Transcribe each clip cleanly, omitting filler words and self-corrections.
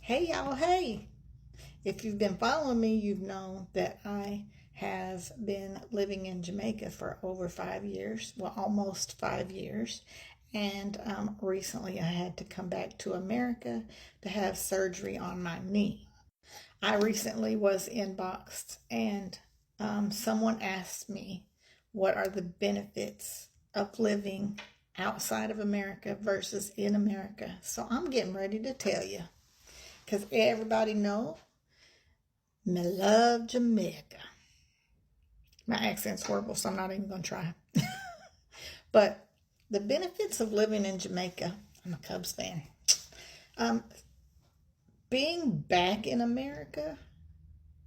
Hey y'all, hey! If you've been following me, you've known that I have been living in Jamaica for over 5 years, well, almost 5 years. And recently I had to come back to America to have surgery on my knee. I recently was inboxed and someone asked me what are the benefits of living outside of America versus in America. So I'm getting ready to tell you because everybody know me love Jamaica. My accent's horrible, so I'm not even going to try. But the benefits of living in Jamaica, I'm a Cubs fan. Um, Being back in America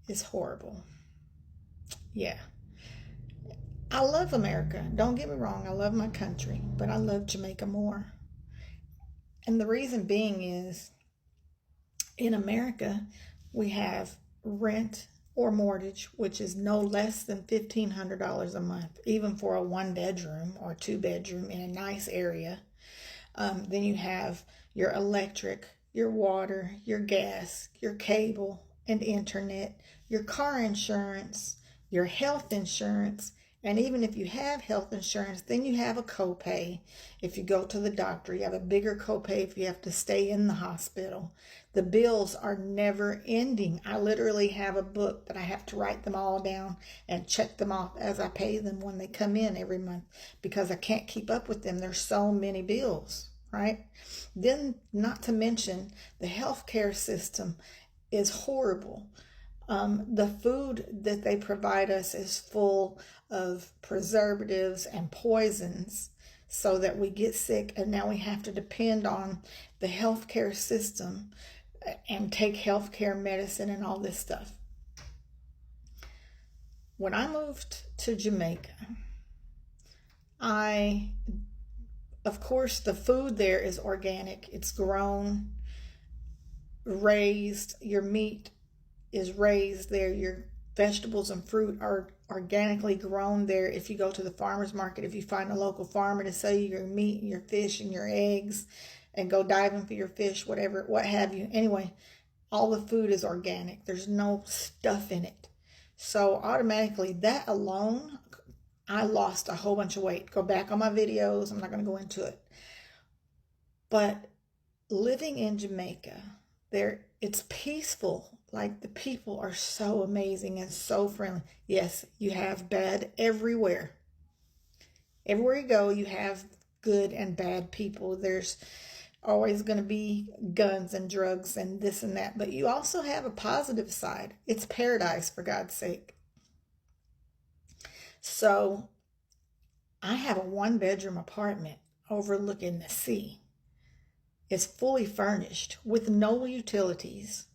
is horrible. Yeah. I love America. Don't get me wrong. I love my country, but I love Jamaica more. And the reason being is in America, we have rent or mortgage, which is no less than $1,500 a month, even for a 1 bedroom or 2 bedroom in a nice area. Then you have your electric, your water, your gas, your cable and internet, your car insurance, your health insurance, and even if you have health insurance, then you have a copay. If you go to the doctor, you have a bigger copay if you have to stay in the hospital. The bills are never ending. I literally have a book that I have to write them all down and check them off as I pay them when they come in every month because I can't keep up with them. There's so many bills, right? Then, not to mention, the healthcare system is horrible. The food that they provide us is full of preservatives and poisons so that we get sick, and now we have to depend on the healthcare system and take healthcare medicine and all this stuff. When I moved to Jamaica, I, of course, the food there is organic. It's grown, raised. Your meat is raised there. Your vegetables and fruit are organically grown there. If you go to the farmer's market, if you find a local farmer to sell you your meat, your fish, and your eggs, and go diving for your fish, whatever, what have you. Anyway, all the food is organic. There's no stuff in it. So automatically, that alone, I lost a whole bunch of weight. Go back on my videos. I'm not going to go into it. But living in Jamaica, it's peaceful. Like, the people are so amazing and so friendly. Yes, you have bad everywhere. Everywhere you go, you have good and bad people. There's always going to be guns and drugs and this and that, but you also have a positive side. It's paradise, for God's sake. So I have a 1 bedroom apartment overlooking the sea. It's fully furnished with no utilities.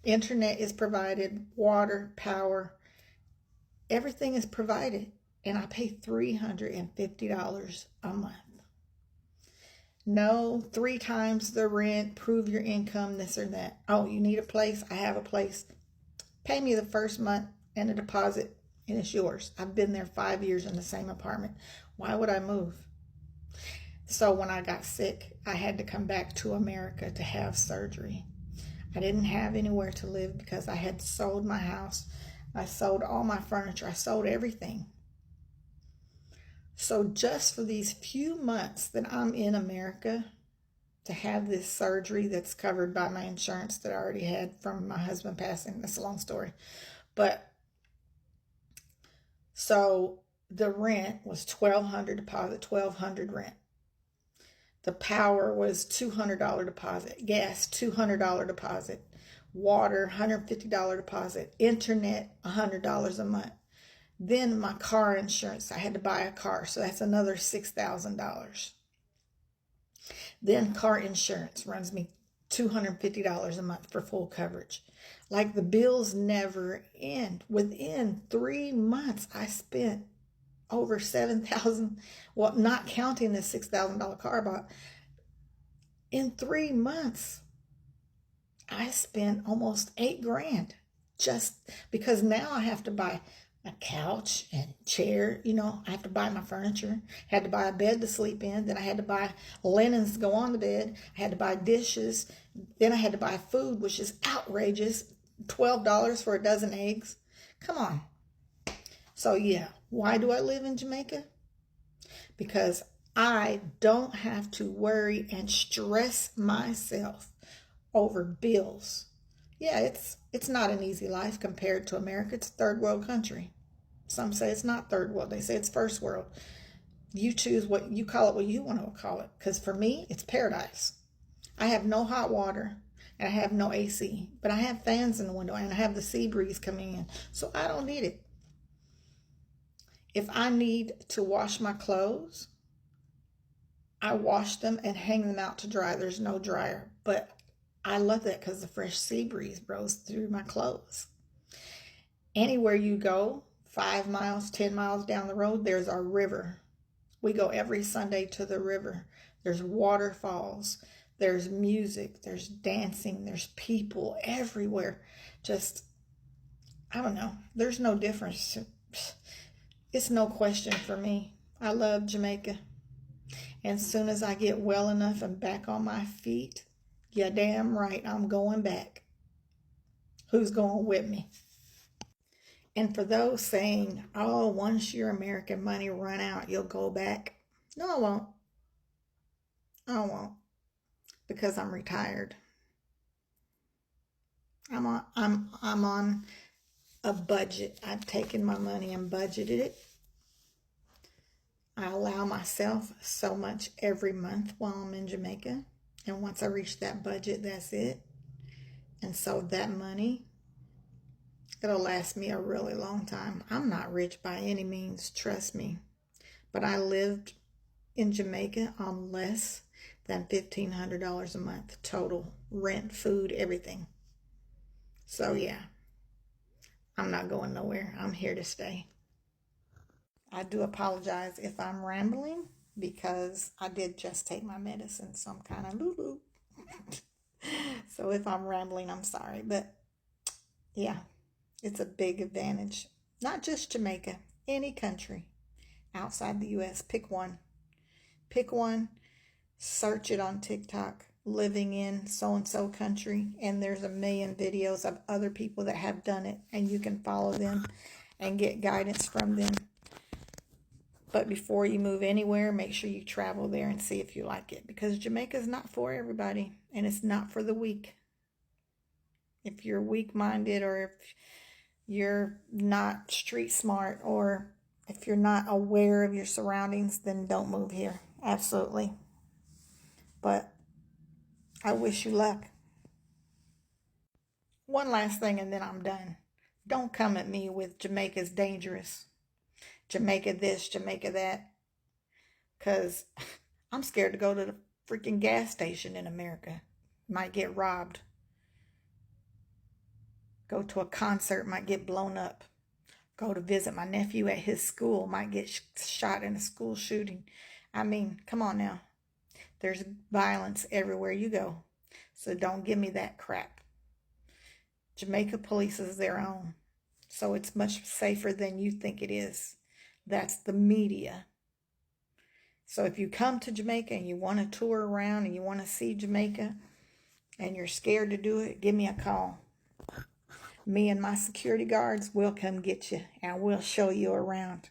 Internet is provided, water, power, everything is provided, and I pay $350 a month. No, 3 times the rent, prove your income, this or that. Oh, you need a place? I have a place. Pay me the first month and a deposit, and it's yours. I've been there 5 years in the same apartment. Why would I move? So when I got sick, I had to come back to America to have surgery. I didn't have anywhere to live because I had sold my house. I sold all my furniture. I sold everything. So just for these few months that I'm in America to have this surgery that's covered by my insurance that I already had from my husband passing, that's a long story. But so the rent was $1,200 deposit, $1,200 rent. The power was $200 deposit, gas $200 deposit, water $150 deposit, internet $100 a month. Then my car insurance, I had to buy a car, so that's another $6,000. Then car insurance runs me $250 a month for full coverage. Like, the bills never end. Within 3 months, I spent over $7,000, well, not counting the $6,000 car bought. In 3 months, I spent almost $8,000 just because now I have to buy a couch and chair. You know, I have to buy my furniture. Had to buy a bed to sleep in. Then I had to buy linens to go on the bed. I had to buy dishes. Then I had to buy food, which is outrageous. $12 for a dozen eggs. Come on. So yeah, why do I live in Jamaica? Because I don't have to worry and stress myself over bills. Yeah, it's not an easy life compared to America. It's a third world country. Some say it's not third world. They say it's first world. You choose what you call it, what you want to call it. Because for me, it's paradise. I have no hot water and I have no AC, but I have fans in the window and I have the sea breeze coming in. So I don't need it. If I need to wash my clothes, I wash them and hang them out to dry. There's no dryer, but I love that because the fresh sea breeze blows through my clothes. Anywhere you go, 5 miles, 10 miles down the road, there's a river. We go every Sunday to the river. There's waterfalls, there's music, there's dancing, there's people everywhere. Just, I don't know. There's no difference. It's no question for me. I love Jamaica. And as soon as I get well enough and back on my feet, yeah, damn right, I'm going back. Who's going with me? And for those saying, oh, once your American money run out, you'll go back. No, I won't. I won't. Because I'm retired. I'm on a budget. I've taken my money and budgeted it. I allow myself so much every month while I'm in Jamaica. And once I reach that budget, that's it. And so that money, it'll last me a really long time. I'm not rich by any means, trust me. But I lived in Jamaica on less than $1,500 a month total. Rent, food, everything. So yeah, I'm not going nowhere. I'm here to stay. I do apologize if I'm rambling because I did just take my medicine, so I'm kind of loo-loo. So if I'm rambling, I'm sorry. But yeah, it's a big advantage. Not just Jamaica, any country outside the U.S. Pick one. Pick one, search it on TikTok, living in so-and-so country, and there's a million videos of other people that have done it, and you can follow them and get guidance from them. But before you move anywhere, make sure you travel there and see if you like it, because Jamaica is not for everybody, and it's not for the weak. If you're weak-minded, or if you're not street smart, or if you're not aware of your surroundings, then don't move here. Absolutely. But I wish you luck. One last thing and then I'm done. Don't come at me with Jamaica's dangerous. Jamaica this, Jamaica that. Because I'm scared to go to the freaking gas station in America. Might get robbed. Go to a concert, might get blown up. Go to visit my nephew at his school, might get shot in a school shooting. I mean, come on now. There's violence everywhere you go. So don't give me that crap. Jamaica polices their own. So it's much safer than you think it is. That's the media. So if you come to Jamaica and you want to tour around and you want to see Jamaica and you're scared to do it, give me a call. Me and my security guards will come get you and we'll show you around.